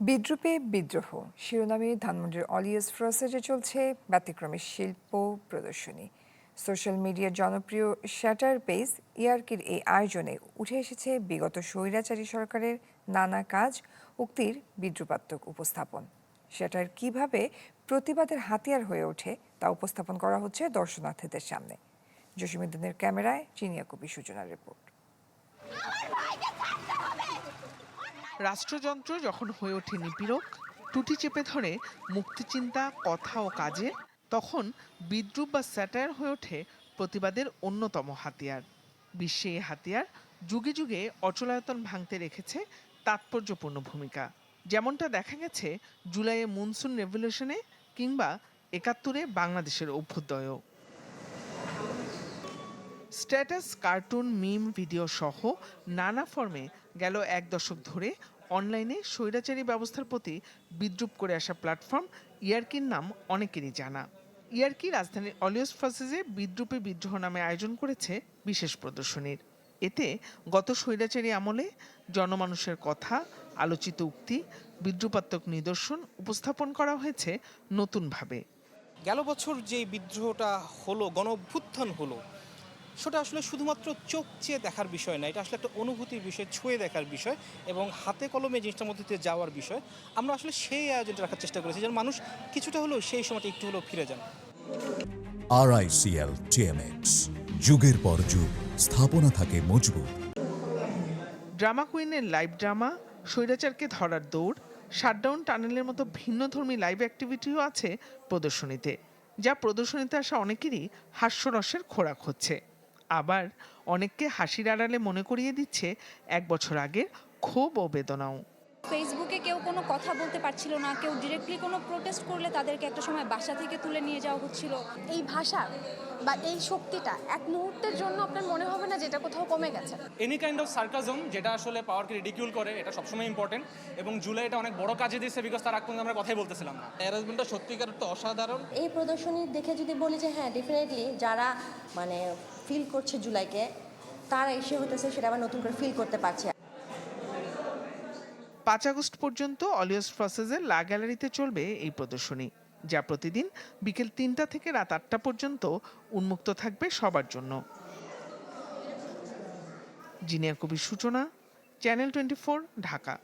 বিদ্রূপে বিদ্রোহ শিরোনামে ধানমন্ডির অলিয়াস ফ্রসেজে চলছে ব্যতিক্রমী শিল্প প্রদর্শনী। সোশ্যাল মিডিয়ার জনপ্রিয় শ্যাটার পেজ ইয়ার্কির এই আয়োজনে উঠে এসেছে বিগত স্বৈরাচারী সরকারের নানা কাজ উক্তির বিদ্রূপাত্মক উপস্থাপন। শ্যাটার কিভাবে প্রতিবাদের হাতিয়ার হয়ে ওঠে তা উপস্থাপন করা হচ্ছে দর্শনার্থীদের সামনে। জসিমউদ্দিনের ক্যামেরায় চিনিয়া কবি সূচনার রিপোর্ট। রাষ্ট্রযন্ত্র যখন হয়ে ওঠে নিপীড়ক, টুটি চেপে ধরে মুক্তিচিন্তা কথা ও কাজে, তখন বিদ্রূপ বা স্যাটায়ার হয়ে ওঠে প্রতিবাদের অন্যতম হাতিয়ার। বিশ্বে এই হাতিয়ার যুগে যুগে অচলায়তন ভাঙতে রেখেছে তাৎপর্যপূর্ণ ভূমিকা, যেমনটা দেখা গেছে জুলাইয়ে মনসুন রেভলিউশনে কিংবা ৭১-এ বাংলাদেশের অভ্যুদয়েও। স্ট্যাটাস, কার্টুন, মিম, ভিডিও সহ নানা ফর্মে গেল এক দশক ধরে অনলাইনে স্বৈরাচারী ব্যবস্থার প্রতি বিদ্রূপ করে আসা প্ল্যাটফর্ম ইয়ার্কির নাম অনেকেরই জানা। ইয়ার্কি রাজধানীর অলিয়াস ফ্রসেজে বিদ্রূপে বিদ্রোহ নামে আয়োজন করেছে বিশেষ প্রদর্শনীর। এতে গত স্বৈরাচারী আমলে জনমানুষের কথা, আলোচিত উক্তি, বিদ্রূপাত্মক নিদর্শন উপস্থাপন করা হয়েছে নতুনভাবে। গেল বছর যে বিদ্রোহটা হলো, গণ অভ্যুত্থান হলো, সেটা আসলে শুধুমাত্র চোখ চেয়ে দেখার বিষয় না, এটা আসলে একটা অনুভূতির বিষয়, ছুঁয়ে দেখার বিষয় এবং হাতে কলমে জিনিসটার মধ্যে দিয়ে যাওয়ার বিষয়। আমরা আসলে সেই আয়োজনটা রাখার চেষ্টা করেছি যেন মানুষ কিছুটা হলেও সেই সময়টা একটু হলেও ফিরে যান। RICL TMX, যুগের পর যুগ স্থাপনা থাকে মজবুত। ড্রামা কুইনের লাইভ ড্রামা, স্বৈরাচারকে ধরার দৌড়, শাটডাউন টানেলের মতো ভিন্নধর্মী লাইভ অ্যাক্টিভিটিও আছে প্রদর্শনীতে, যা প্রদর্শনীতে আসা অনেকেরই হাস্যরসের খোরাক হচ্ছে। আবার অনেককে হাসির আড়ালে মনে করিয়ে দিচ্ছে এক বছর আগের ক্ষোভ ও বেদনাও। ফেসবুকে কেউ কোনো কথা বলতে পারছিল না, কেউ ডিরেক্টলি কোনো প্রোটেস্ট করলে তাদেরকে একটা সময় বাসা থেকে তুলে নিয়ে যাওয়া হচ্ছিল। এই ভাষা বা এই শক্তিটা এক মুহূর্তের জন্য আপনার মনে হবে না যেটা কোথাও কমে গেছে। এনি কাইন্ড অফ সার্কাজম যেটা আসলে পাওয়ারকে রিডিকিউল করে, এটা সবসময় ইম্পর্টেন্ট এবং জুলাই এটা অনেক বড় কাজে দিয়েছে, বিকজ তার আগ পর্যন্ত আমরা কথাই বলতেছিলাম না। অ্যারেঞ্জমেন্টটা সত্যিকার তো অসাধারণ। এই প্রদর্শনী দেখে যদি বলি যে হ্যাঁ ডেফিনেটলি যারা মানে ফিল করছে জুলাইকে, তারা এসে হতেছে সেটা আবার নতুন করে ফিল করতে পারছে। ৫ আগস্ট পর্যন্ত অলিয়াস ফ্রসেজের লা গ্যালারিতে চলবে এই প্রদর্শনী, যা প্রতিদিন বিকেল ৩টা থেকে রাত ৮টা পর্যন্ত উন্মুক্ত থাকবে সবার জন্য। জিনিয়া কবির সূচনা, চ্যানেল 24, ঢাকা।